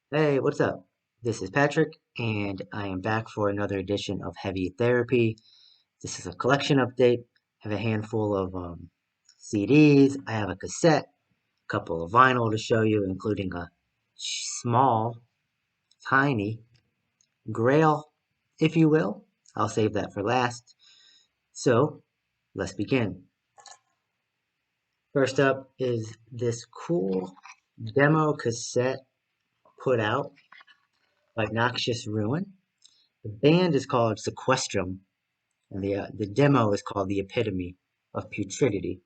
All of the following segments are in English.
Hey, what's up? This is Patrick, and I am back for another edition of Heavy Therapy. This is a collection update. I have a handful of CDs. I have a cassette, a couple of vinyl to show you, including a small, tiny Grail, if you will. I'll save that for last. So, let's begin. First up is this cool demo cassette put out by Noxious Ruin. The band is called Sequestrum, and the demo is called The Epitome of Putridity,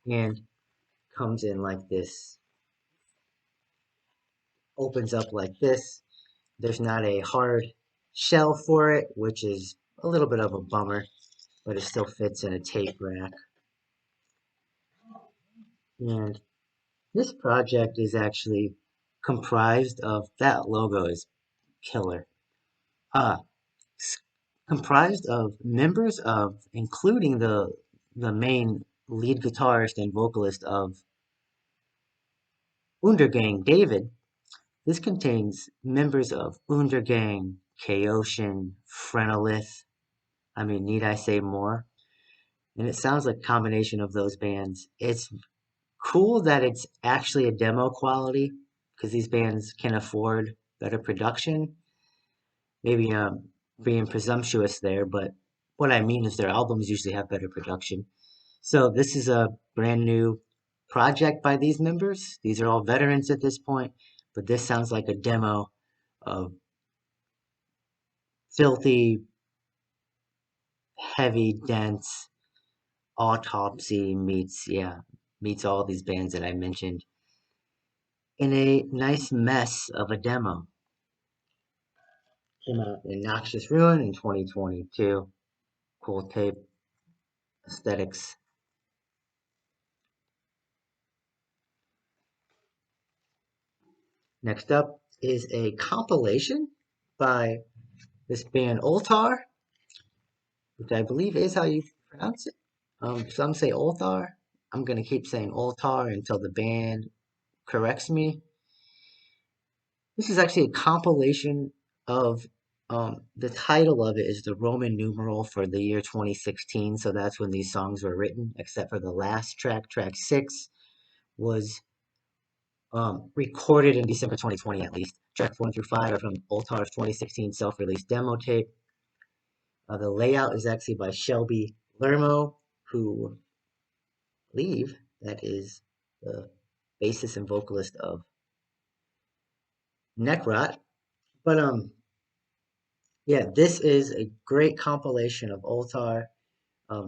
and comes in like this, opens up like this. There's not a hard shell for it, which is a little bit of a bummer, but it still fits in a tape rack. And this project is actually comprised of, that logo is killer. Uh, Comprised of members of, including the main lead guitarist and vocalist of Undergang, David. This contains members of Undergang, Chaosian, Phrenolith. I mean, need I say more? And it sounds like a combination of those bands. It's cool that it's actually a demo quality because these bands can afford better production. Maybe being presumptuous there, but what I mean is their albums usually have better production. So this is a brand new project by these members. These are all veterans at this point, but this sounds like a demo of filthy, heavy, dense autopsy meets all these bands that I mentioned in a nice mess of a demo. Came out in Noxious Ruin in 2022. Cool tape, aesthetics. Next up is a compilation by this band Ultar, which I believe is how you pronounce it. Some say Ultar. I'm gonna keep saying Ultar until the band corrects me. This is actually a compilation of the title of it is the Roman numeral for the year 2016, so that's when these songs were written, except for the last track, track 6, was recorded in December 2020 at least. Tracks 1 through 5 are from Ultar's 2016 self-released demo tape. The layout is actually by Shelby Lermo, who I believe that is the bassist and vocalist of Necrot. But yeah, this is a great compilation of Ultar.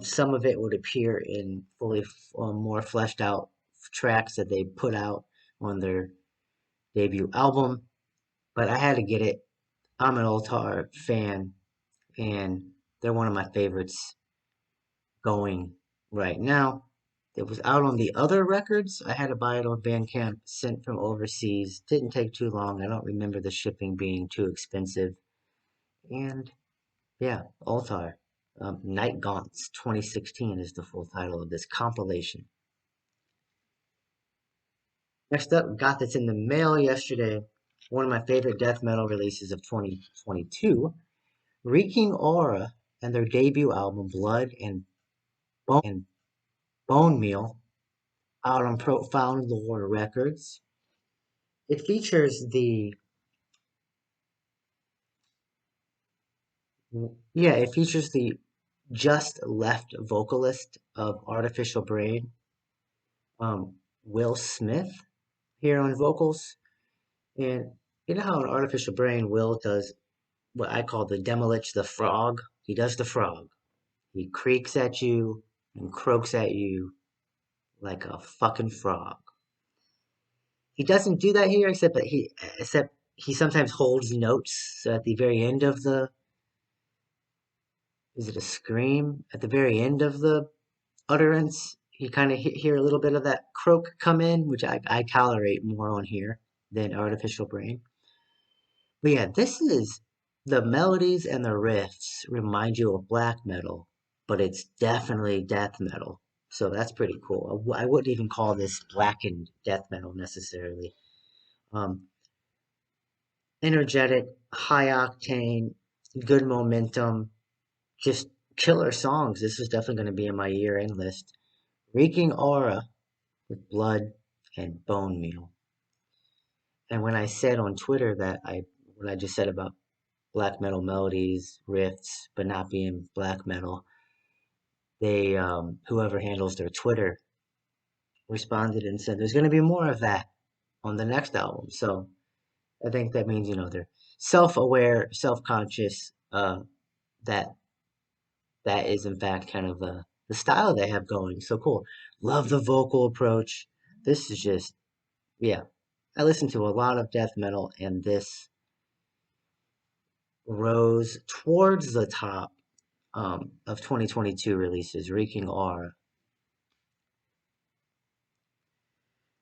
Some of it would appear in fully more fleshed out tracks that they put out on their debut album, but I had to get it. I'm an Ultar fan, and they're one of my favorites going right now. It was out on the other records. I had to buy it on Bandcamp, sent from overseas. Didn't take too long. I don't remember the shipping being too expensive. And yeah, Ultar. Night Gaunts 2016 is the full title of this compilation. Next up, got this in the mail yesterday. One of my favorite death metal releases of 2022. Wreaking Aura and their debut album Blood and Bone Meal out on Profound Lore Records. It features it features the just left vocalist of Artificial Brain, Will Smith, here on vocals. And you know how in Artificial Brain, Will does what I call the Demolich the Frog? He does the frog. He creaks at you and croaks at you like a fucking frog. He doesn't do that here, except he sometimes holds notes. So at the very end of the is it a scream? At the very end of the utterance, you kind of hear a little bit of that croak come in, which I tolerate more on here than Artificial Brain. But yeah, this is the melodies and the riffs remind you of black metal, but it's definitely death metal. So that's pretty cool. I wouldn't even call this blackened death metal necessarily. Um, energetic, high octane, good momentum, just killer songs. This is definitely going to be in my year end list. Wreaking Aura with Blood and Bone Meal. And when I said on Twitter that what I just said about black metal melodies, riffs, but not being black metal, they whoever handles their Twitter responded and said there's going to be more of that on the next album. So I think that means they're self-aware, self-conscious. That that is in fact kind of the style they have going. So cool. Love the vocal approach. This is just yeah. I listen to a lot of death metal, and this rose towards the top of 2022 releases. Wreaking Aura.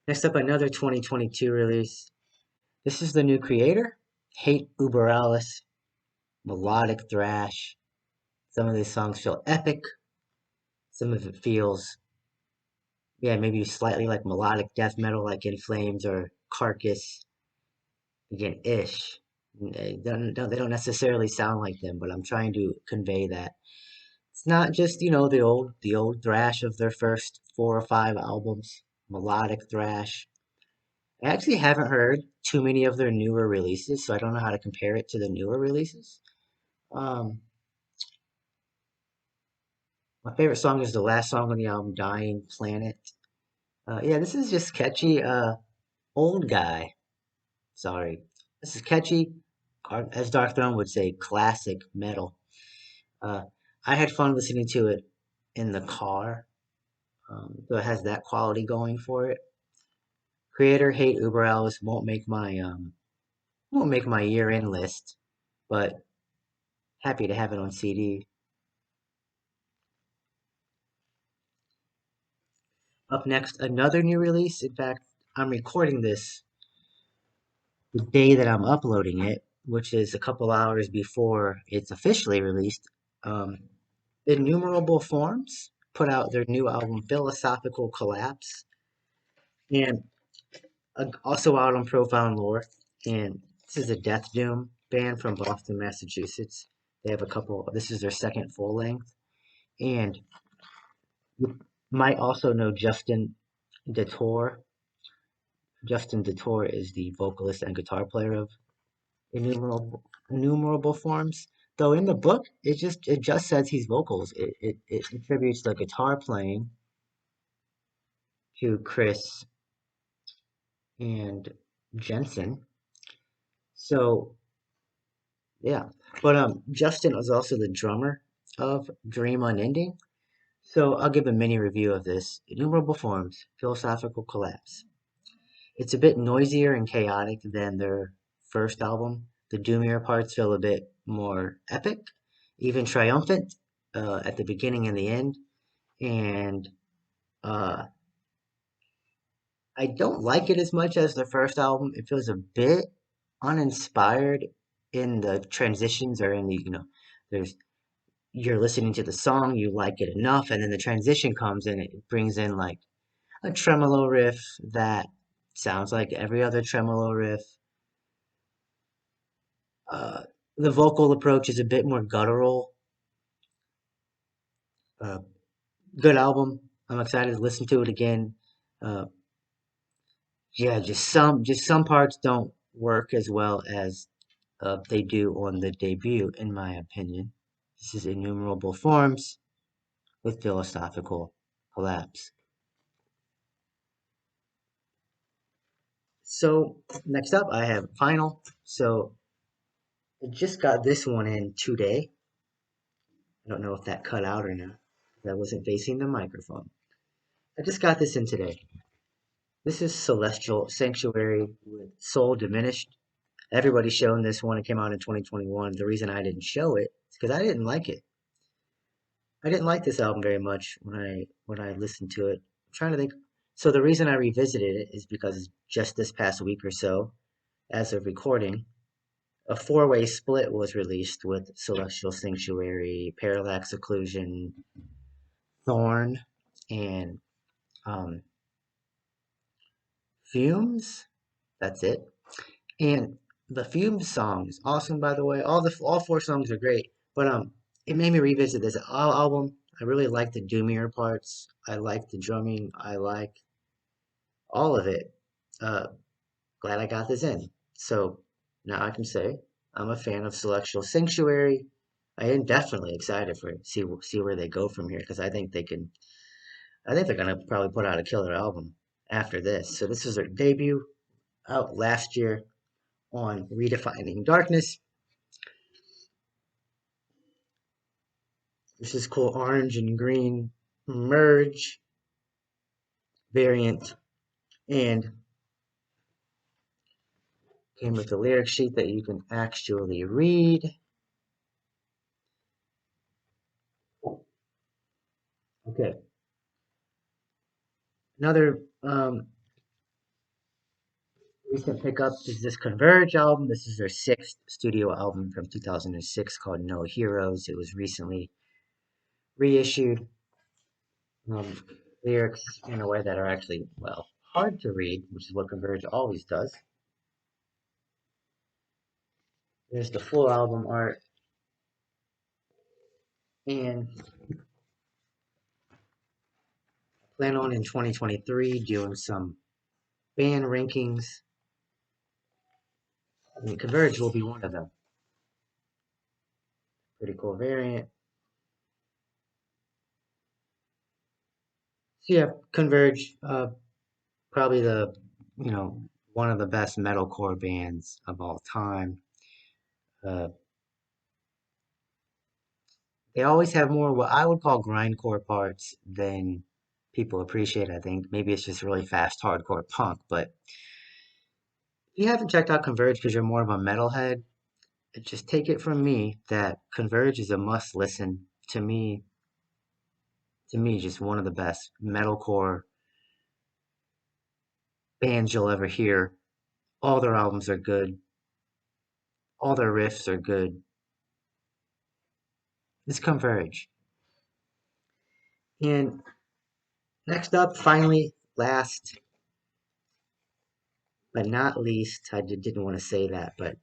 Next up, another 2022 release. This is the new creator. Hate Uber Alice. Melodic thrash. Some of these songs feel epic. Some of it feels, yeah, maybe slightly like melodic death metal, like In Flames or Carcass. Again, ish. They don't necessarily sound like them, but I'm trying to convey that it's not just the old thrash of their first 4 or 5 albums, melodic thrash. I actually haven't heard too many of their newer releases, so I don't know how to compare it to the newer releases. Um, my favorite song is the last song on the album, "Dying Planet." Yeah, this is just catchy. Old guy. Sorry, this is catchy. As Dark Throne would say, classic metal. Uh, I had fun listening to it in the car, so it has that quality going for it. Creator Hate Uber Alice won't make my year end list, but happy to have it on CD. Up next, another new release. In fact, I'm recording this the day that I'm uploading it, which is a couple hours before it's officially released. Um, Innumerable Forms put out their new album, Philosophical Collapse, and also out on Profound Lore. And this is a Death Doom band from Boston, Massachusetts. They have a couple. This is their second full length, and you might also know Detour. Justin Detour is the vocalist and guitar player of Innumerable Forms. Though in the book, it just says he's vocals. It attributes the guitar playing to Chris and Jensen. So yeah, but Justin was also the drummer of Dream Unending. So I'll give a mini review of this. Innumerable Forms, Philosophical Collapse. It's a bit noisier and chaotic than their first album. The doomier parts feel a bit more epic, even triumphant at the beginning and the end. And uh, I don't like it as much as the first album. It feels a bit uninspired in the transitions or in there's you're listening to the song, you like it enough, and then the transition comes and it brings in like a tremolo riff that sounds like every other tremolo riff. Uh, the vocal approach is a bit more guttural. Uh, Good album. I'm excited to listen to it again. Uh, yeah, just some parts don't work as well as they do on the debut, in my opinion. This is Innumerable Forms with Philosophical Collapse. So next up, I have Final. So I just got this one in today. I don't know if that cut out or not. That wasn't facing the microphone. I just got this in today. This is Celestial Sanctuary with Soul Diminished. Everybody's shown this one. It came out in 2021. The reason I didn't show it is because I didn't like it. I didn't like this album very much when I listened to it. I'm trying to think. So the reason I revisited it is because just this past week or so, as of recording, a four-way split was released with Celestial Sanctuary, Parallax Occlusion, Thorn, and Fumes. That's it. And The Fume song is awesome, by the way. All four songs are great, but it made me revisit this album. I really like the doomier parts. I like the drumming. I like all of it. Uh, Glad I got this in. So now I can say I'm a fan of Celestial Sanctuary. I am definitely excited for see where they go from here because I think they can. I think they're gonna probably put out a killer album after this. So this is their debut out last year on Redefining Darkness. This is cool, orange and green merge variant, and came with a lyric sheet that you can actually read. Okay, another recent pickup is this Converge album. This is their sixth studio album from 2006 called No Heroes. It was recently reissued. Um, Lyrics in a way that are actually, well, hard to read, which is what Converge always does. There's the full album art, and plan on in 2023 doing some band rankings. I mean, Converge will be one of them. Pretty cool variant. So yeah, Converge, probably one of the best metalcore bands of all time. Uh, they always have more what I would call grindcore parts than people appreciate, I think. Maybe it's just really fast hardcore punk, but if you haven't checked out Converge because you're more of a metalhead, just take it from me that Converge is a must listen. To me, just one of the best metalcore bands you'll ever hear. All their albums are good. All their riffs are good. It's Converge. And next up, finally, last but not least, I didn't want to say that, but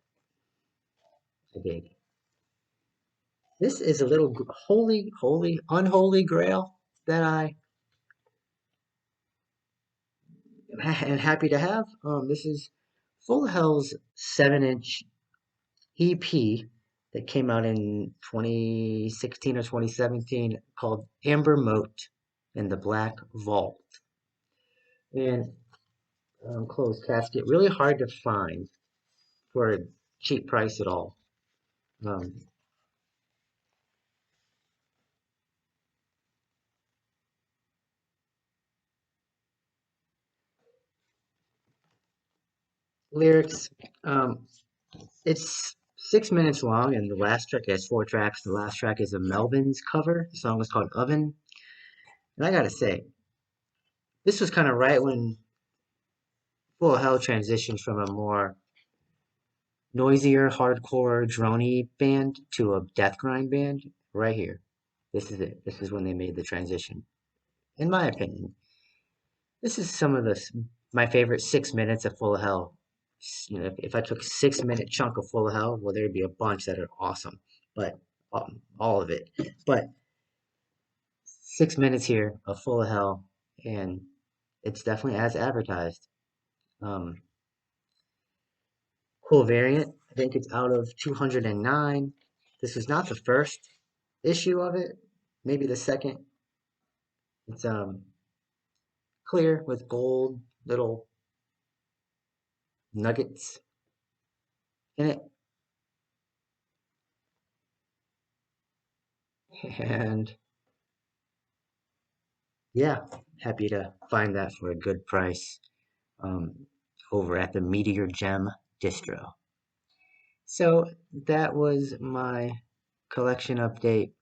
I did. This is a little unholy grail that I am happy to have. This is Full Hell's 7-inch EP that came out in 2016 or 2017 called Amber Moat in the Black Vault. And closed casket, really hard to find for a cheap price at all. Um, Lyrics, um, it's 6 minutes long, and the last track has four tracks. The last track is a Melvin's cover. The song was called Oven. And I gotta say, this was kind of right when Full of Hell transitioned from a more noisier, hardcore, drony band to a death grind band. Right here. This is it. This is when they made the transition. In my opinion, this is some of my favorite 6 minutes of Full of Hell. If I took 6 minute chunk of Full of Hell, well, there'd be a bunch that are awesome, but all of it. But 6 minutes here of Full of Hell, and it's definitely as advertised. Um, cool variant. I think it's out of 209. This is not the first issue of it. Maybe the second. It's clear with gold little nuggets in it, and yeah, happy to find that for a good price um, over at the Meteor Gem distro. So that was my collection update.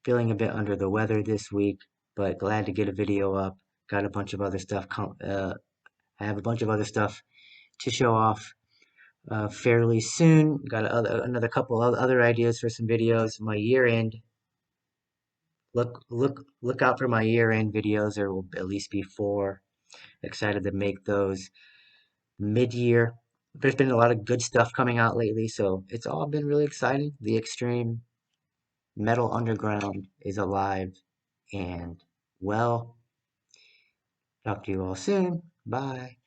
Feeling a bit under the weather this week, but glad to get a video up. Got a bunch of other stuff. I have a bunch of other stuff to show off fairly soon. Got another couple of other ideas for some videos. My year end. Look out for my year end videos. There will at least be four. Excited to make those mid year. There's been a lot of good stuff coming out lately, so it's all been really exciting. The extreme metal underground is alive and well. Talk to you all soon. Bye.